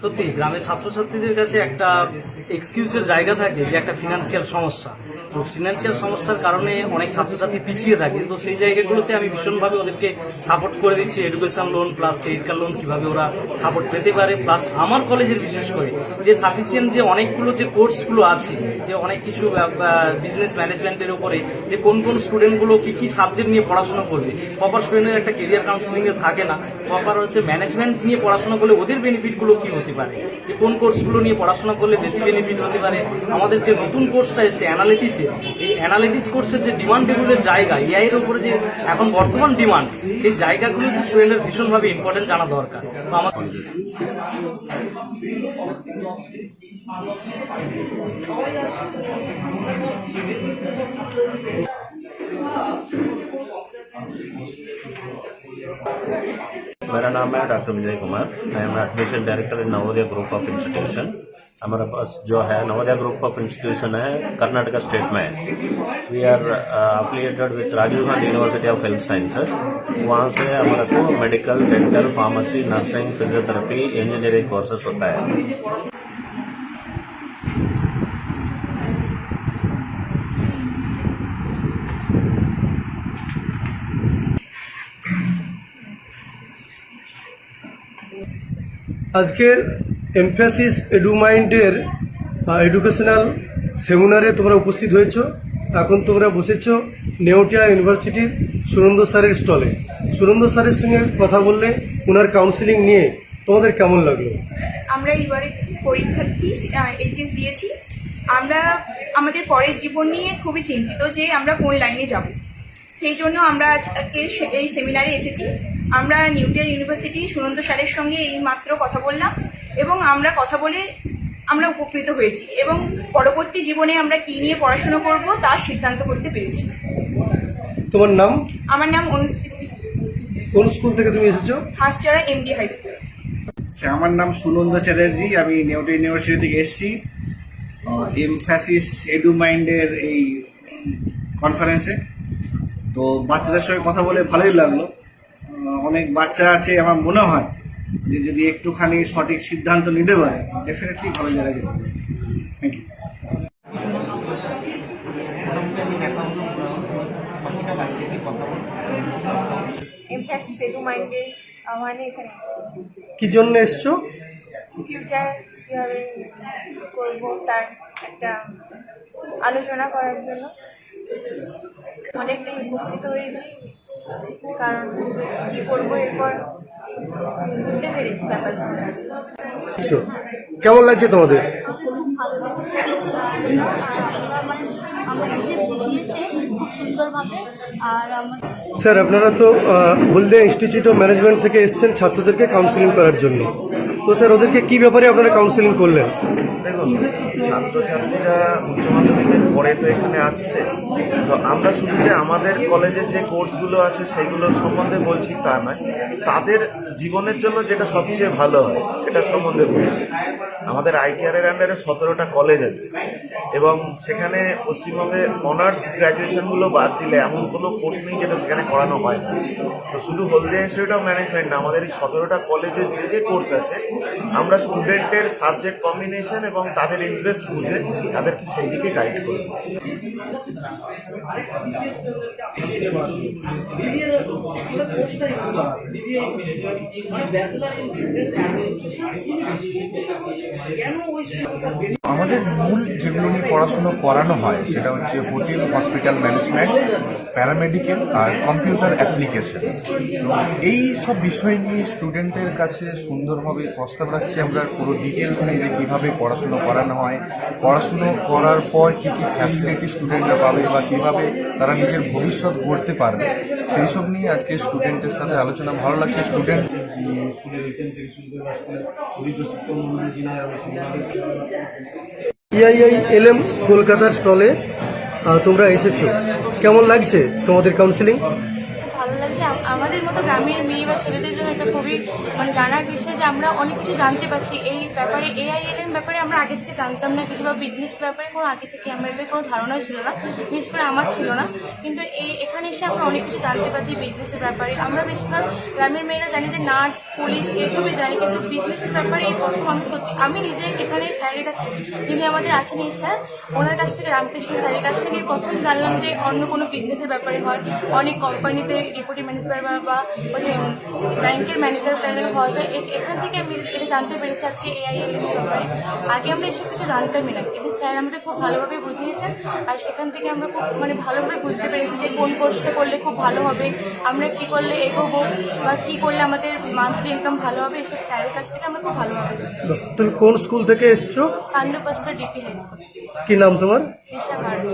সত্যি গ্রামের ছাত্রছাত্রীদের কাছে একটা এক্সকিউজের জায়গা থাকে যে একটা ফিনান্সিয়াল সমস্যা, তো ফিনান্সিয়াল সমস্যার কারণে অনেক ছাত্রছাত্রী পিছিয়ে থাকে। তো সেই জায়গাগুলোতে আমি ভীষণভাবে ওদেরকে সাপোর্ট করে দিচ্ছি, education loan plus credit card loan কীভাবে ওরা সাপোর্ট পেতে পারে, প্লাস আমার কলেজের বিশেষ করে যে সাফিসিয়েন্ট যে অনেকগুলো যে কোর্সগুলো আছে, যে অনেক কিছু বিজনেস ম্যানেজমেন্টের উপরে যে কোন কোন স্টুডেন্টগুলো কী কী সাবজেক্ট নিয়ে পড়াশোনা করবে। প্রপার স্টুডেন্টের একটা কেরিয়ার কাউন্সিলিংয়ে থাকে না, প্রপার হচ্ছে ম্যানেজমেন্ট নিয়ে পড়াশোনা করলে ওদের বেনিফিটগুলো কী হতে পারে, যে কোন কোর্সগুলো নিয়ে পড়াশোনা করলে বেশি বেনিফিট হতে পারে। আমাদের যে নতুন কোর্সটা এসেছে অ্যানালিটিক্সে, এই অ্যানালিটিক্স কোর্সের যে ডিমান্ড টেবিলের জায়গা, এআই এর উপরে যে এখন বর্তমান ডিমান্ড, সেই জায়গাগুলো স্টুডেন্টের ভীষণভাবে ইম্পর্টেন্ট জানা দরকার। তো আমার मेरा नाम है doctor Vijay Kumar. I am association director in Navodaya group of institution. हमारे पास जो है नवोदय ग्रुप ऑफ इंस्टीट्यूशन है कर्नाटका स्टेट में। We are affiliated with Rajiv Gandhi university of health sciences. वहाँ से हमारे को medical, dental, pharmacy, nursing, physiotherapy, engineering courses होता है। আজকের এমফ্যাসিস এডুমাইন্ডের এডুকেশনাল সেমিনারে তোমরা উপস্থিত হয়েছ। এখন তোমরা বসেছ নেওটিয়া ইউনিভার্সিটির সুনন্দ স্যারের স্টলে। সুনন্দ স্যারের সঙ্গে কথা বললে ওনার কাউন্সিলিং নিয়ে তোমাদের কেমন লাগলো? আমরা এইবারে পরীক্ষার্থী এইচএস দিয়েছি। আমরা আমাদের পরের জীবন নিয়ে খুবই চিন্তিত যে আমরা কোন লাইনে যাব, সেই জন্য আমরা আজকে এই সেমিনারে এসেছি। আমরা নিউটিয়া ইউনিভার্সিটি সুনন্দ স্যারের সঙ্গে এই মাত্র কথা বললাম এবং আমরা কথা বলে আমরা উপকৃত হয়েছি এবং পরবর্তী জীবনে আমরা কী নিয়ে পড়াশুনো করব তার সিদ্ধান্ত করতে পেরেছি। তোমার নাম? আমার নাম অনুশ্রী সিং। কোন স্কুল থেকে তুমি এসেছো? হাঁসচারা এমডি হাই স্কুল। আমার নাম সুনন্দ চ্যাটার্জি, আমি নেওটিয়া ইউনিভার্সিটি থেকে এসেছি এমফ্যাসিস এডুমাইন্ডের এই কনফারেন্সে। তো বাচ্চাদের সঙ্গে কথা বলে ভালোই লাগলো। অনেক বাচ্চা আছে, আমার মনে হয় যে যদি একটুখানি সঠিক সিদ্ধান্ত নিতে পারে ডেফিনেটলি ভালো জায়গায় যেতে পারে। Thank you. এমফ্যাসিস এডুমাইন্ডে মানে এখানে কি জন্য এসছো? ফিউচার কীভাবে করবো তার একটা আলোচনা করার জন্য অনেকটাই উপকৃত হয়েছি, কারণ কী করবো এরপর বুঝতে পেরেছি ব্যাপারটা। কেমন লাগছে তোমাদের? ভালো লেগেছে। আমাদের যে বুঝিয়েছে খুব সুন্দরভাবে। আর আমাদের স্যার, আপনারা তো হলদিয়া ইনস্টিটিউট অফ ম্যানেজমেন্ট থেকে এসেছেন ছাত্রদেরকে কাউন্সিলিং করার জন্য। তো স্যার, ওদেরকে কি ব্যাপারে আপনারা কাউন্সিলিং করলেন? দেখুন, ছাত্রছাত্রীরা উচ্চ মাধ্যমিকের পরে তো এখানে আসছে, তো আমরা শুধু যে আমাদের কলেজের যে কোর্সগুলো আছে সেইগুলোর সম্বন্ধে বলছি তা নয়, তাদের জীবনের জন্য যেটা সবচেয়ে ভালো হয় সেটার সম্বন্ধে বলছি। আমাদের আইটিআরের আন্ডারে 17টা কলেজ আছে এবং সেখানে পশ্চিমবঙ্গে অনার্স গ্র্যাজুয়েশনগুলো বাদ দিলে এমন কোনো কোর্স নেই যেটা সেখানে করানো হয় না। তো শুধু হলদিয়া ইনস্টিটিউট অফ ম্যানেজমেন্ট না, আমাদের এই 17টা কলেজের যে যে কোর্স আছে আমরা স্টুডেন্টের সাবজেক্ট কম্বিনেশন এবং তাদের ইন্টারেস্ট বুঝে তাদেরকে সেই দিকে গাইড করে দিচ্ছি। আমাদের মূল যেগুলো নিয়ে পড়াশুনো করানো হয় সেটা হচ্ছে হোটেল, হসপিটাল ম্যানেজমেন্ট, প্যারামেডিক্যাল আর কম্পিউটার অ্যাপ্লিকেশন। তো এই সব বিষয় নিয়ে স্টুডেন্টের কাছে সুন্দরভাবে প্রস্তাব রাখছি আমরা, পুরো ডিটেলস নিয়ে যে কীভাবে পড়াশুনো করানো হয়, পড়াশুনো করার পর কী কী ফ্যাসিলিটি স্টুডেন্টরা পাবে বা কীভাবে তারা নিজের ভবিষ্যৎ গড়তে পারবে, সেই সব নিয়ে আজকে স্টুডেন্টের সাথে আলোচনা। ভালো লাগছে স্টুডেন্ট EIILM কলকাতার স্টলে তোমরা এসেছো, কেমন লাগছে তোমাদের কাউন্সিলিং? ভালো লাগছে। আমাদের মতো গ্রামের মেয়ে বা ছেলেদের জন্য একটা খুবই জানার বিষয় যে যে আমরা অনেক কিছু জানতে পারছি এই ব্যাপারে। AILM ব্যাপারে আমরা আগে থেকে জানতাম না কিছু, বা বিজনেস ব্যাপারে কোনো আগে থেকে আমাদের কোনো ধারণাই ছিল না, বিশেষ করে আমার ছিল না। কিন্তু এখানে এসে আমরা অনেক কিছু জানতে পারছি বিজনেসের ব্যাপারে। আমরা বেশিরভাগ গ্রামের মেয়েরা জানি যে নার্স, পুলিশ এইসবই জানি, কিন্তু বিজনেসের ব্যাপারে এই প্রথম আমি নিজে এখানে স্যারের কাছে, যিনি আমাদের আছেন এই স্যার, ওনার কাছ থেকে, রামকৃষ্ণ স্যারের কাছ থেকে প্রথম জানলাম যে অন্য কোনো বিজনেসের ব্যাপারে হয়। অনেক কোম্পানিতে ডেপুটি ম্যানেজার বা ওই যে ব্যাংকের ম্যানেজার প্যানেল হওয়া যায়। এখান থেকে আমি এটা জানতে পেরেছি আজকে AILM এর ব্যাপারে। আগে আমরা এসব কিছু জানতামই না, কিন্তু স্যার আমাদের খুব ভালোভাবে বুঝিয়েছেন। আর সেখান থেকে আমরা খুব ভালোভাবে বুঝতে পেরেছি যে কোন কোর্সটা করলে খুব ভালো হবে, আমরা কি করলে এগোবো, বা কি করলে আমাদের মান্থলি ইনকাম ভালো হবে। এসব স্যারের কাছ থেকে আমরা খুব ভালোভাবে শিখেছি। তুমি কোন স্কুল থেকে এসছো? কান্ডুপাস্তা DP হাই স্কুল। কি নাম তোমার? দিশা ভার্মা।